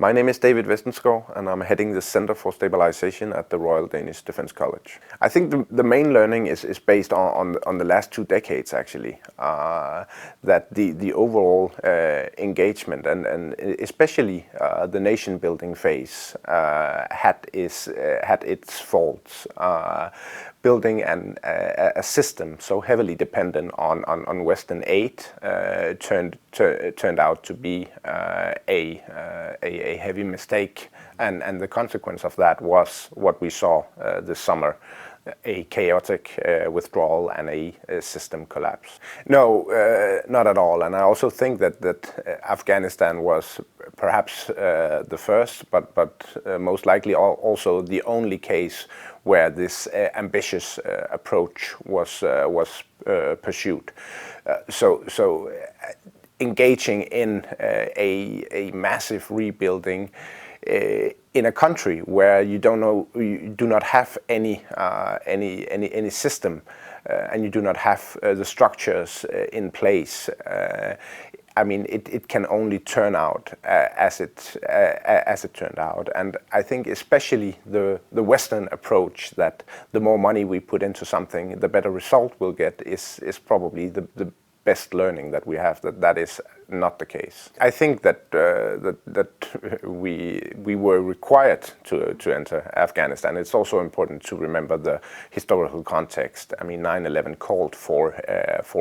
My name is David Vestenskov, and I'm heading the Center for Stabilization at the Royal Danish Defence College. I think the main learning is based on the last 2 decades, actually. That the overall engagement and especially the nation-building phase had its faults. Building a system so heavily dependent on Western aid turned out to be a heavy mistake, and the consequence of that was what we saw this summer: a chaotic withdrawal and a system collapse. No, not at all. And I also think that Afghanistan was perhaps the first, but most likely also the only case where this ambitious approach was pursued. So engaging in a massive rebuilding in a country where you do not have any system, and you do not have the structures in place. I mean, it can only turn out as it turned out, and I think especially the Western approach, that the more money we put into something, the better result we'll get, is probably the best learning that we have. That is not the case. I think that we were required to enter Afghanistan. It's also important to remember the historical context. I mean, 9/11 called for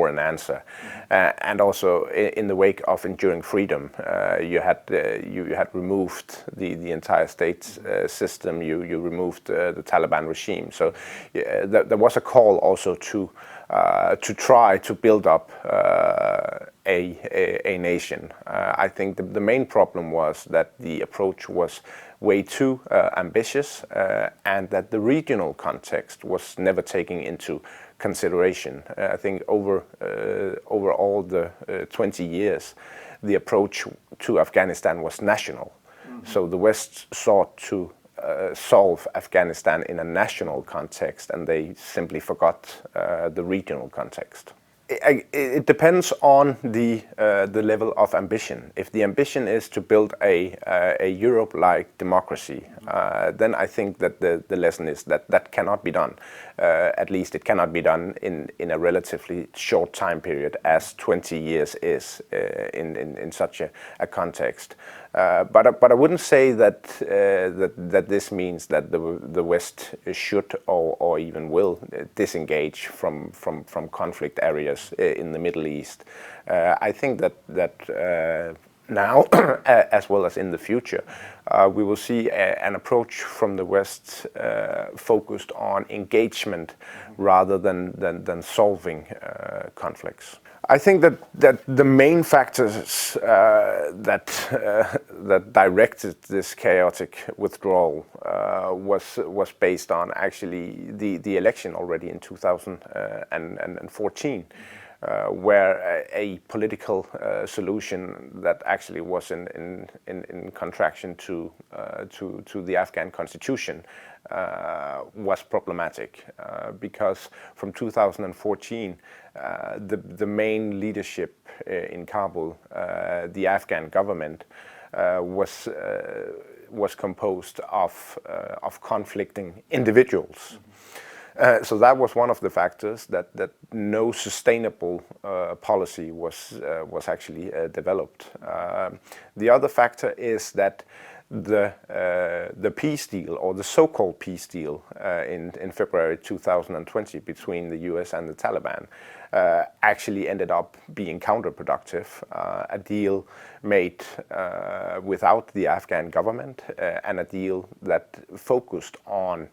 an answer, and also in the wake of enduring freedom, you had removed the entire state system. You removed the Taliban regime. So there was a call also to try to build up a nation. I think the main problem was that the approach was way too ambitious, and that the regional context was never taken into consideration. I think over all the 20 years, the approach to Afghanistan was national. Mm-hmm. So the West sought to solve Afghanistan in a national context, and they simply forgot the regional context. It depends on the level of ambition. If the ambition is to build a Europe-like democracy, then I think that the lesson is that cannot be done. At least it cannot be done in a relatively short time period, as 20 years is in such a context. But I wouldn't say that this means that the West should or even will disengage from conflict areas in the Middle East. I think that now, as well as in the future, we will see an approach from the West focused on engagement rather than solving conflicts. I think that the main factors that directed this chaotic withdrawal was based on actually the election already in 2014. Where a political solution that actually was in contraction to the Afghan constitution was problematic, because from 2014 the main leadership in Kabul, the Afghan government, was composed of conflicting individuals. So that was one of the factors that no sustainable policy was actually developed. The other factor is that the peace deal, or the so-called peace deal, in February 2020 between the US and the Taliban actually ended up being counterproductive. A deal made without the Afghan government, and a deal that focused on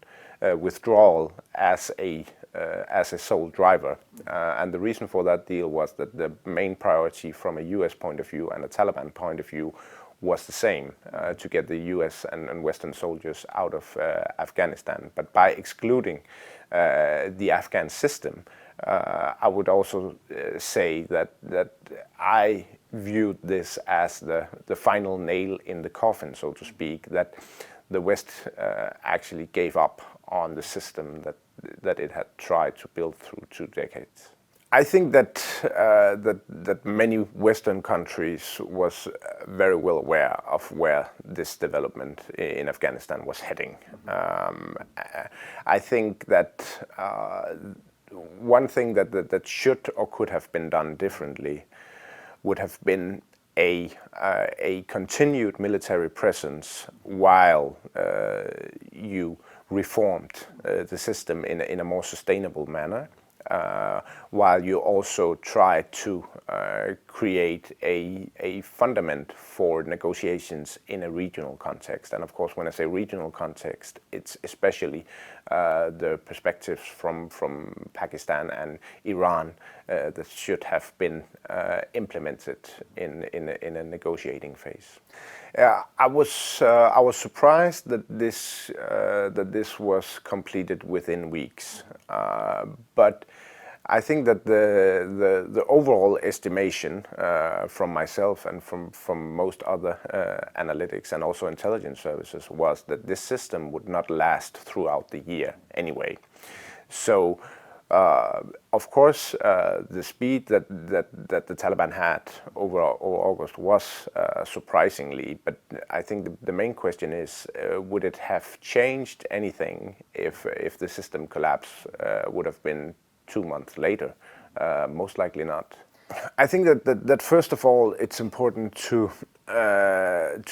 withdrawal as a sole driver, and the reason for that deal was that the main priority from a US point of view and a Taliban point of view was the same, to get the US and Western soldiers out of Afghanistan. But by excluding the Afghan system, I would also say that I viewed this as the final nail in the coffin, so to speak, that the West actually gave up on the system that it had tried to build through 2 decades. I think that many Western countries was very well aware of where this development in Afghanistan was heading. I think that one thing that should or could have been done differently would have been a continued military presence while you reformed the system in a more sustainable manner. While you also try to create a fundament for negotiations in a regional context. And of course, when I say regional context, it's especially the perspectives from Pakistan and Iran that should have been implemented in a negotiating phase. I was surprised that this was completed within weeks, but I think that the overall estimation from myself and from most other analytics and also intelligence services was that this system would not last throughout the year anyway. So of course the speed that the Taliban had over August was surprisingly, but I think the main question is would it have changed anything if the system collapse would have been 2 months later? Most likely not. I think that first of all, it's important to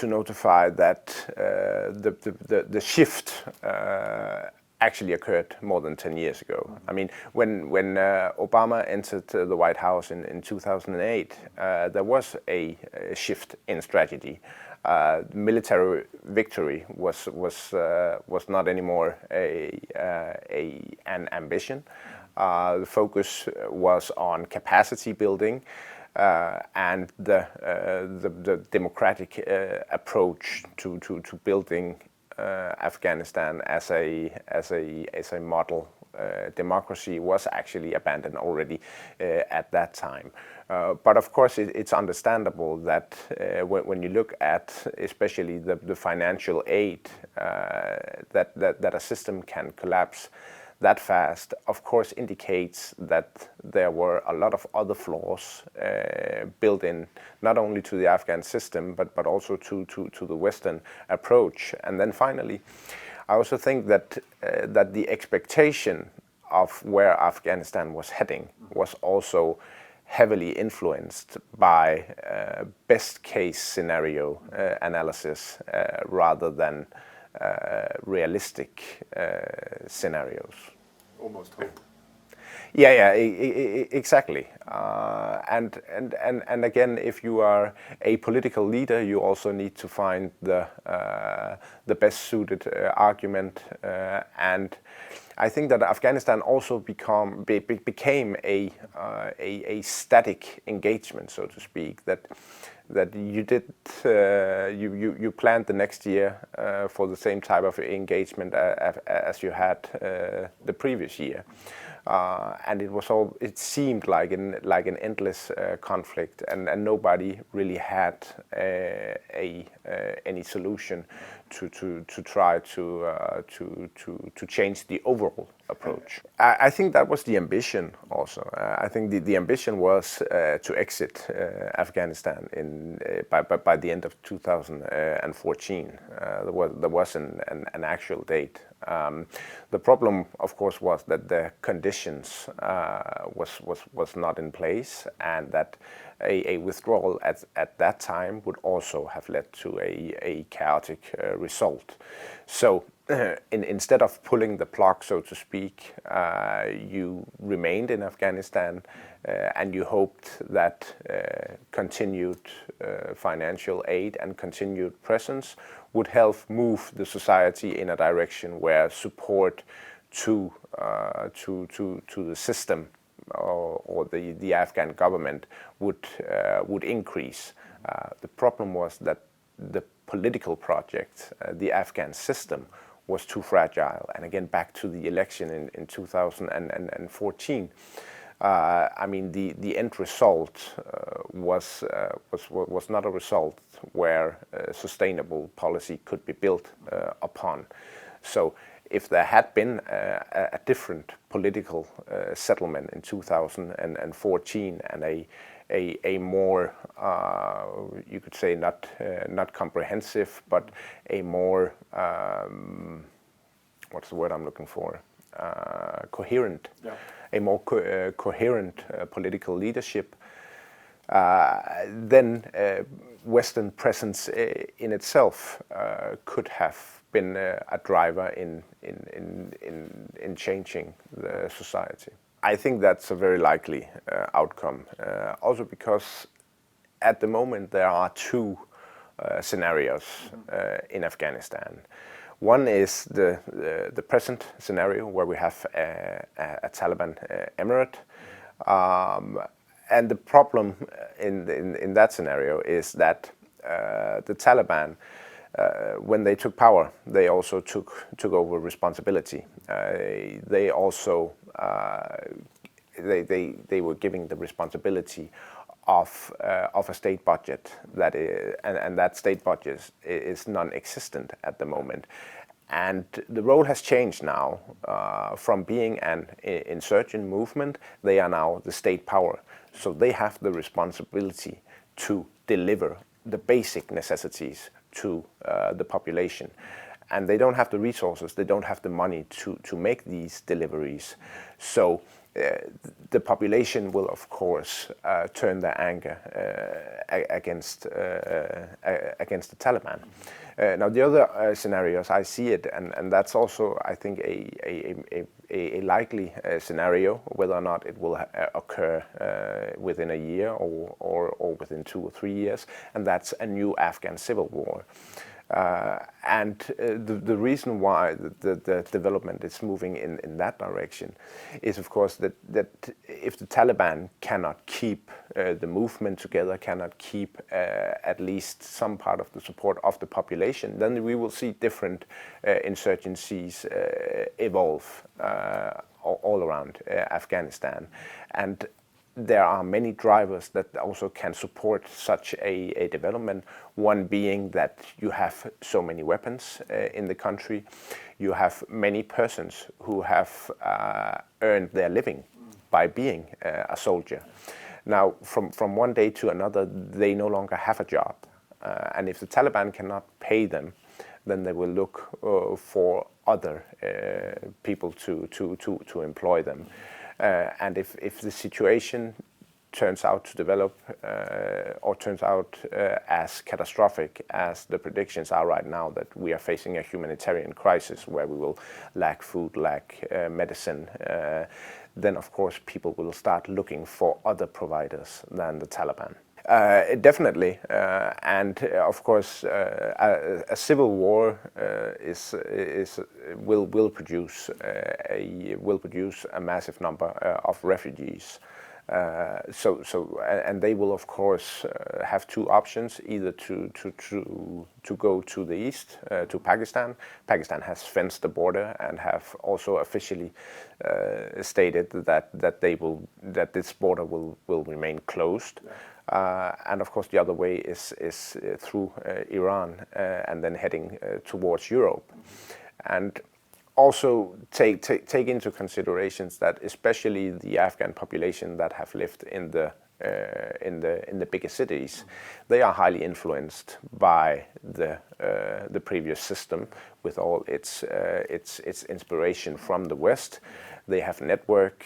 notify that the shift actually occurred more than 10 years ago. I mean, when Obama entered the White House in 2008, there was a shift in strategy. Military victory was not anymore an ambition. The focus was on capacity building and the democratic approach to building Afghanistan as a model democracy was actually abandoned already at that time. But of course, it's understandable that when you look at especially the financial aid, that a system can collapse that fast, of course, indicates that there were a lot of other flaws built in, not only to the Afghan system, but also to the Western approach. And then finally, I also think that the expectation of where Afghanistan was heading was also heavily influenced by best case scenario analysis rather than realistic scenarios. Almost hope. Yeah, exactly. And again, if you are a political leader, you also need to find the best suited argument. And I think that Afghanistan also became a static engagement, so to speak. That you planned the next year for the same type of engagement as you had the previous year, and it seemed like an endless conflict, and nobody really had any solution to try to change the overall approach. I think that was the ambition also. I think the ambition was to exit Afghanistan by the end of 2014. There was an actual date. The problem, of course, was that the conditions was not in place, and that a withdrawal at that time would also have led to a chaotic result. So instead of pulling the plug, so to speak, you remained in Afghanistan and you hoped that continued financial aid and continued presence would help move the society in a direction where support to the system or the Afghan government would increase. The problem was that the political project, the Afghan system, was too fragile. And again, back to the election in 2014. I mean, the end result was not a result where sustainable policy could be built upon. So if there had been a different political settlement in 2014 and a more, you could say, not comprehensive, but a more, what's the word I'm looking for? Coherent, a more coherent political leadership, then Western presence in itself could have been a driver in changing the society. I think that's a very likely outcome, also because at the moment there are two scenarios in Afghanistan. One is the present scenario where we have a Taliban emirate, and the problem in that scenario is that the Taliban, when they took power, they also took over responsibility. They also they were giving the responsibility of a state budget and that state budget is non-existent at the moment. And the role has changed now from being an insurgent movement. They are now the state power, so they have the responsibility to deliver the basic necessities to the population. And they don't have the resources, they don't have the money to make these deliveries. So the population will, of course, turn their anger against the Taliban. Now, the other scenarios, I see it, and that's also, I think, a likely scenario, whether or not it will occur within a year or within 2 or 3 years, and that's a new Afghan civil war. And the reason why the development is moving in that direction is, of course, that if the Taliban cannot keep the movement together, cannot keep at least some part of the support of the population, then we will see different insurgencies evolve all around Afghanistan. And there are many drivers that also can support such a development. One being that you have so many weapons in the country. You have many persons who have earned their living by being a soldier. Now, from one day to another, they no longer have a job. And if the Taliban cannot pay them, then they will look for other people to employ them. And if the situation turns out to develop or turns out as catastrophic as the predictions are right now, that we are facing a humanitarian crisis where we will lack food, lack medicine, then of course people will start looking for other providers than the Taliban. Definitely, and of course, a civil war will produce a massive number of refugees. And they will of course have two options: either to go to the east, to Pakistan. Pakistan has fenced the border and have also officially stated that this border will remain closed. And of course the other way is through Iran and then heading towards Europe. And also take into considerations that especially the Afghan population that have lived in the bigger cities, they are highly influenced by the previous system with all its inspiration from the West. They have networked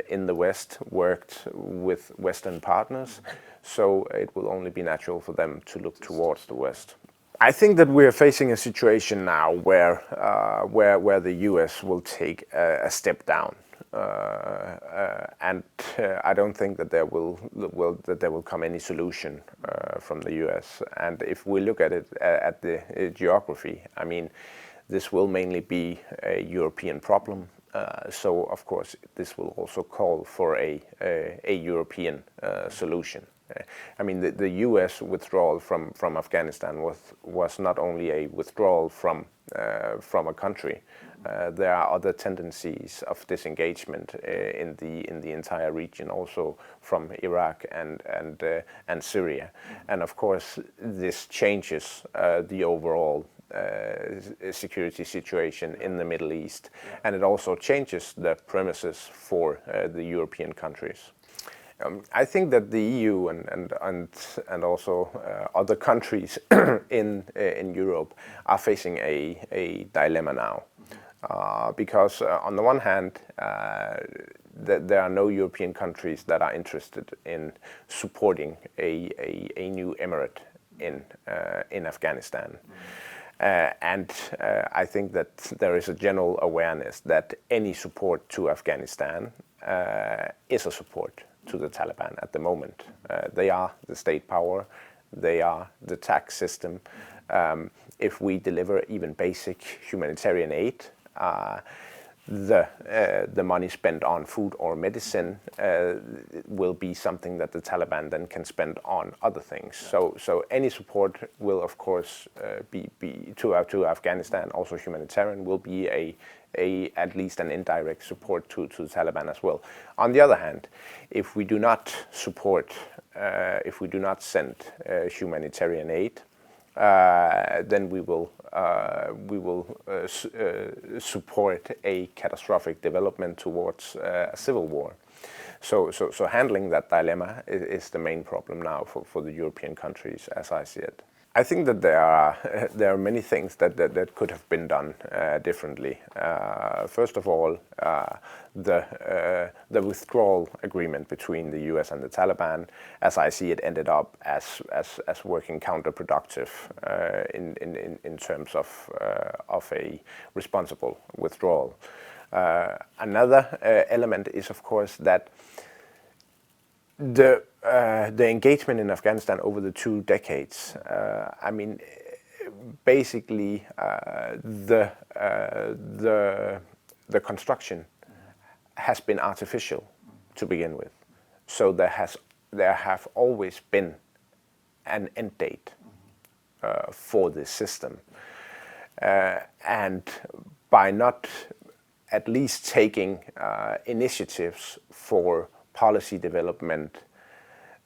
in the West, worked with Western partners, so it will only be natural for them to look towards the West. I think that we are facing a situation now where the U.S. will take a step down, and I don't think that there will come any solution from the U.S. And if we look at it at the geography, I mean, this will mainly be a European problem. So of course this will also call for a European solution. I mean, the U.S. withdrawal from Afghanistan was not only a withdrawal from a country. There are other tendencies of disengagement in the entire region, also from Iraq and Syria. And of course, this changes the overall security situation in the Middle East, and it also changes the premises for the European countries. I think that the EU and also other countries in Europe are facing a dilemma now, because on the one hand, there are no European countries that are interested in supporting a new emirate in Afghanistan. And I think that there is a general awareness that any support to Afghanistan is a support to the Taliban at the moment. They are the state power, they are the tax system. If we deliver even basic humanitarian aid, the money spent on food or medicine will be something that the Taliban then can spend on other things. So any support will, of course, be to Afghanistan, also humanitarian, will be at least an indirect support to the Taliban as well. On the other hand, if we do not support, if we do not send humanitarian aid, then we will support a catastrophic development towards a civil war. So handling that dilemma is the main problem now for the European countries, as I see it. I think that there are many things that could have been done differently. First of all, the withdrawal agreement between the US and the Taliban, as I see it, ended up as working counterproductive in terms of a responsible withdrawal. Another element is, of course, that the engagement in Afghanistan over the 2 decades, I mean, basically the construction has been artificial to begin with. So there have always been an end date for this system, and by not at least taking initiatives for policy development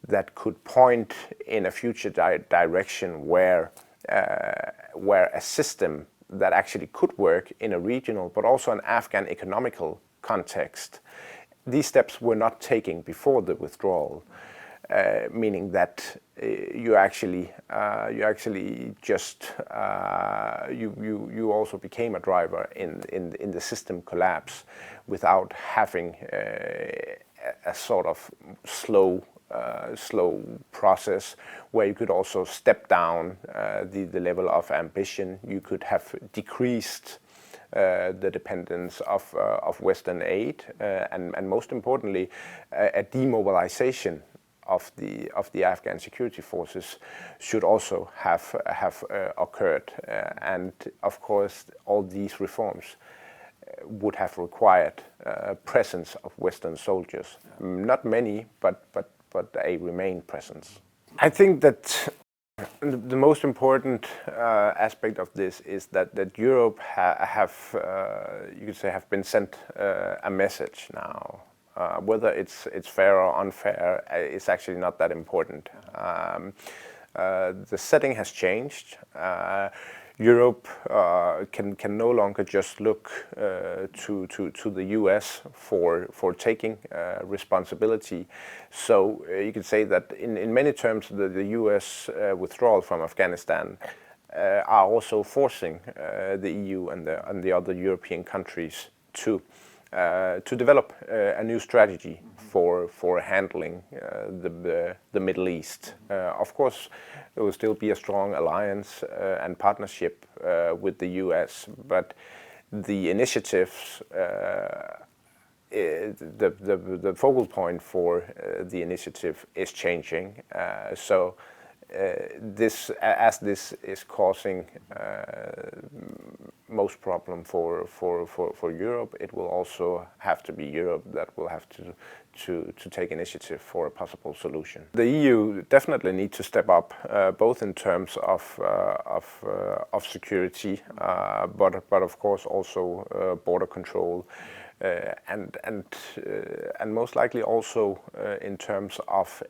that could point in a future direction where a system that actually could work in a regional but also an Afghan economical context, these steps were not taken before the withdrawal, meaning that you also became a driver in the system collapse without having a sort of slow process where you could also step down the level of ambition. You could have decreased the dependence of Western aid, and most importantly, a demobilization of the Afghan security forces should also have occurred, and of course all these reforms would have required presence of Western soldiers. Not many, but a remained presence. I think that the most important aspect of this is that Europe you could say, have been sent a message now. Whether it's fair or unfair is actually not that important. The setting has changed. Europe can no longer just look to the US for taking responsibility. So you could say that in many terms the US withdrawal from Afghanistan are also forcing the EU and the other European countries to develop a new strategy for handling the Middle East. Of course, there will still be a strong alliance and partnership with the US, but the initiatives, the focal point for the initiative is changing. So this is causing most problem for Europe. It will also have to be Europe that will have to take initiative for a possible solution. The EU definitely need to step up, both in terms of security, but of course also border control, and most likely also in terms of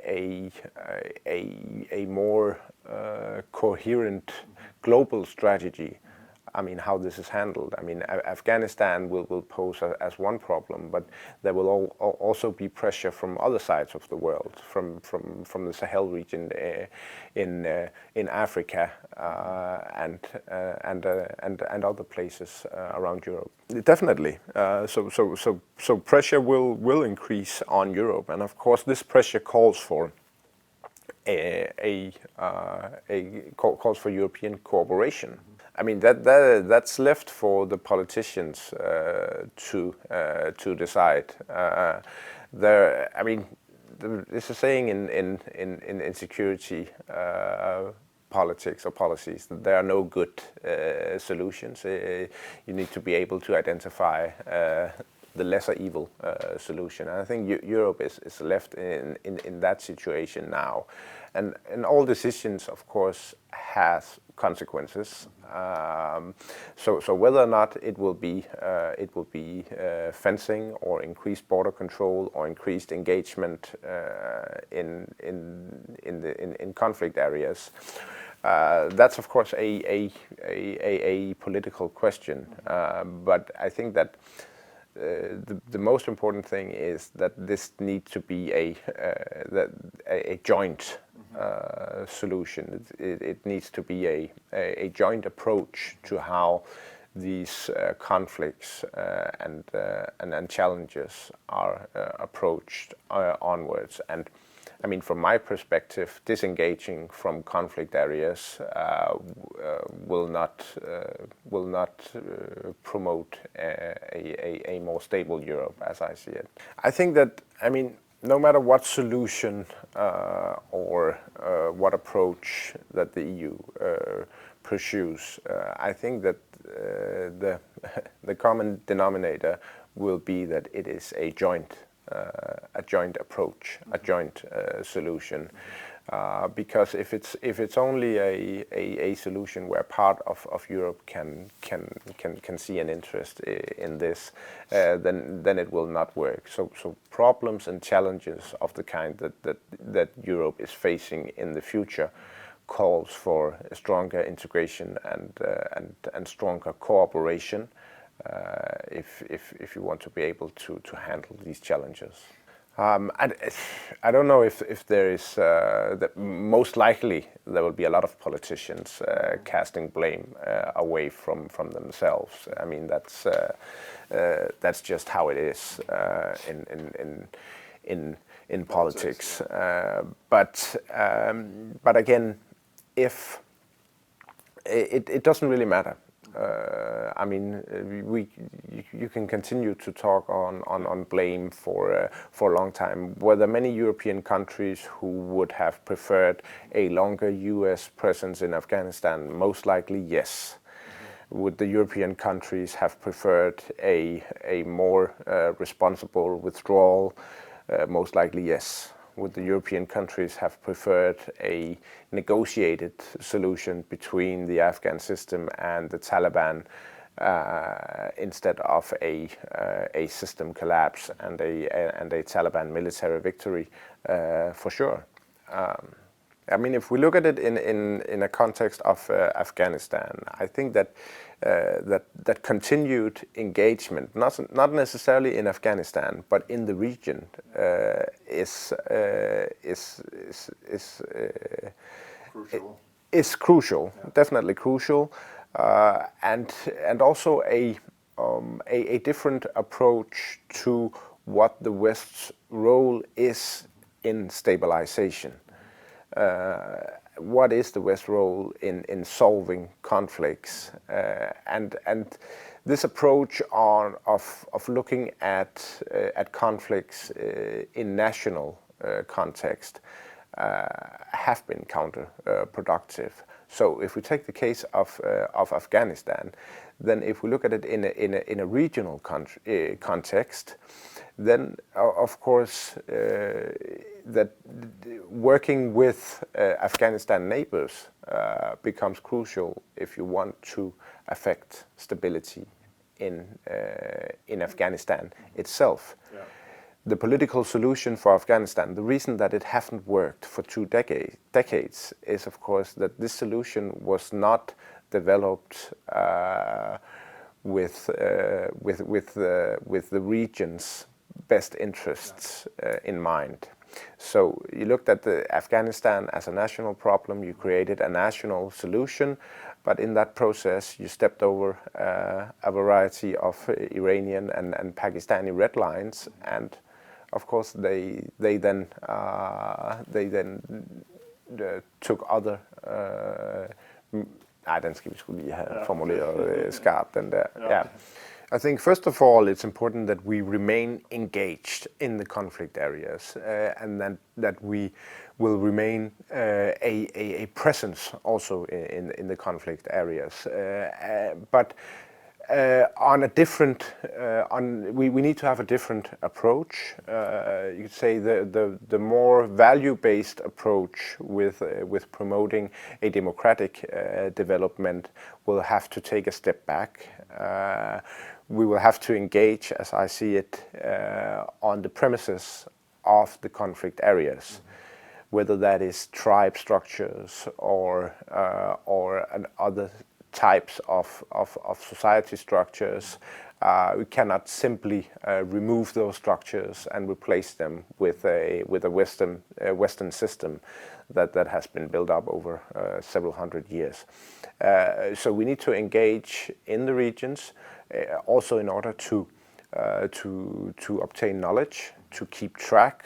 a more coherent global strategy. I mean, how this is handled. I mean, Afghanistan will pose as one problem, but there will also be pressure from other sides of the world, from the Sahel region in Africa and other places around Europe. Definitely. So pressure will increase on Europe, and of course, this pressure calls for calls for European cooperation. I mean that's left for the politicians to decide. I mean, there's a saying in security politics or policies that there are no good solutions. You need to be able to identify the lesser evil solution. And I think Europe is left in that situation now, and all decisions, of course, has consequences. So whether or not it will be fencing or increased border control or increased engagement in conflict areas, that's of course a political question. But I think that the most important thing is that this needs to be a joint solution. It needs to be a joint approach to how these conflicts and challenges are approached onwards. And I mean, from my perspective, disengaging from conflict areas will not promote a more stable Europe, as I see it. I think that, I mean, no matter what solution or what approach that the EU pursues, I think that the common denominator will be that it is a joint approach, a joint solution. Because if it's only a solution where part of Europe can see an interest in this, then it will not work. So problems and challenges of the kind that Europe is facing in the future calls for a stronger integration and stronger cooperation. If you want to be able to handle these challenges. I don't know if there is, most likely there will be a lot of politicians casting blame away from themselves. I mean, that's just how it is in politics. But again, if it doesn't really matter. I mean, you can continue to talk on blame for a long time. Were there many European countries who would have preferred a longer US presence in Afghanistan? Most likely, yes. Would the European countries have preferred a more responsible withdrawal? Most likely, yes. Would the European countries have preferred a negotiated solution between the Afghan system and the Taliban instead of a system collapse and a Taliban military victory? For sure. I mean, if we look at it in a context of Afghanistan, I think that that continued engagement, not necessarily in Afghanistan, but in the region, is crucial, definitely crucial, and also a different approach to what the West's role is in stabilization. What is the West's role in solving conflicts, and this approach of looking at conflicts in national context have been counterproductive. So if we take the case of Afghanistan, then if we look at it in a regional context, then of course that working with Afghanistan neighbors becomes crucial if you want to affect stability in Afghanistan itself. Yeah. the political solution for Afghanistan, the reason that it hasn't worked for 2 decades is, of course, that this solution was not developed with the region's best interests in mind. So you looked at Afghanistan as a national problem, you created a national solution, but in that process you stepped over a variety of Iranian and Pakistani red lines, and of course they then took other den skal vi skulle lige have formuleret skarpt, den der. Ja. I think first of all it's important that we remain engaged in the conflict areas, and then that we will remain a presence also in the conflict areas, but on a different, we need to have a different approach. You could say the more value-based approach with promoting a democratic development will have to take a step back. We will have to engage, as I see it, on the premises of the conflict areas, whether that is tribe structures or other types of society structures. We cannot simply remove those structures and replace them with a Western system that has been built up over several hundred years. So we need to engage in the regions, also in order to obtain knowledge, to keep track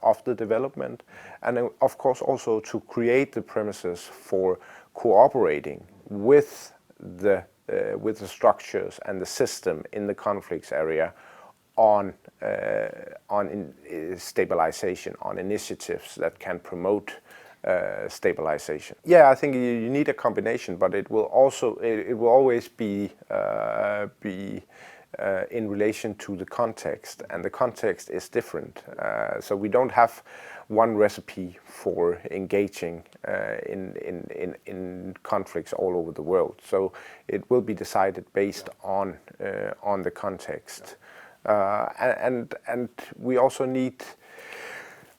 of the development, and of course also to create the premises for cooperating with the structures and the system in the conflicts area on stabilization, on initiatives that can promote stabilization. Yeah, I think you need a combination, but it will always be in relation to the context, and the context is different. So we don't have one recipe for engaging in conflicts all over the world. So it will be decided based on the context, and we also need.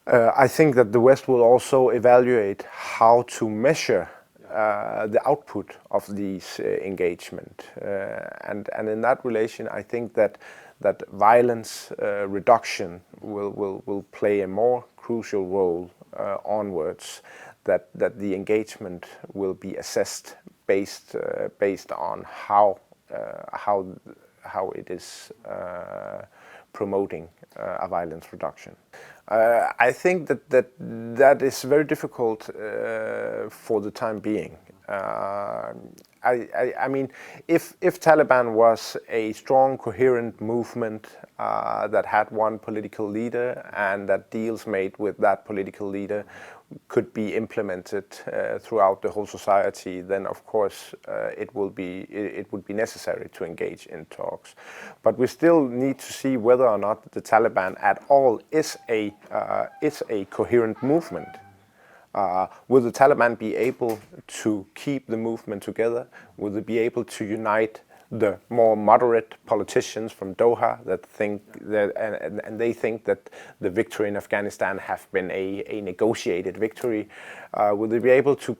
I think that the West will also evaluate how to measure the output of these engagement, and in that relation, I think that violence reduction will play a more crucial role onwards. That the engagement will be assessed based on how it is promoting a violence reduction. I think that is very difficult for the time being. I mean, if Taliban was a strong, coherent movement that had one political leader, and that deals made with that political leader could be implemented throughout the whole society, then of course it would be necessary to engage in talks. But we still need to see whether or not the Taliban at all is a coherent movement. Will the Taliban be able to keep the movement together? Will they be able to unite the more moderate politicians from Doha that think that, and they think that the victory in Afghanistan have been a negotiated victory? Will they be able to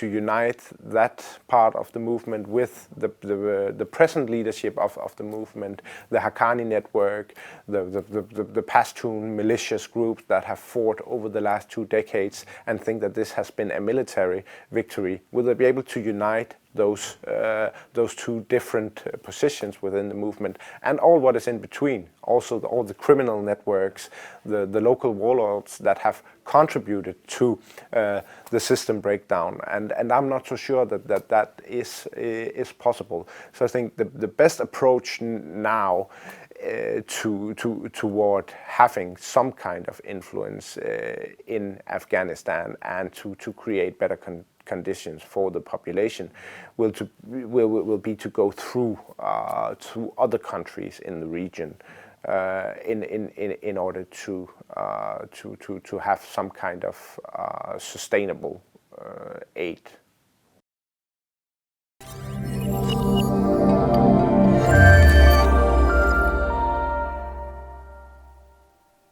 unite that part of the movement with the present leadership of the movement, the Haqqani network, the Pashtun militias groups that have fought over the last 2 decades and think that this has been a military victory? Will they be able to unite those two different positions within the movement, and all what is in between, also all the criminal networks, the local warlords that have contributed to the system breakdown, and I'm not so sure that is possible. So I think the best approach now toward having some kind of influence in Afghanistan and to create better conditions for the population will be to go through to other countries in the region in order to have some kind of sustainable aid.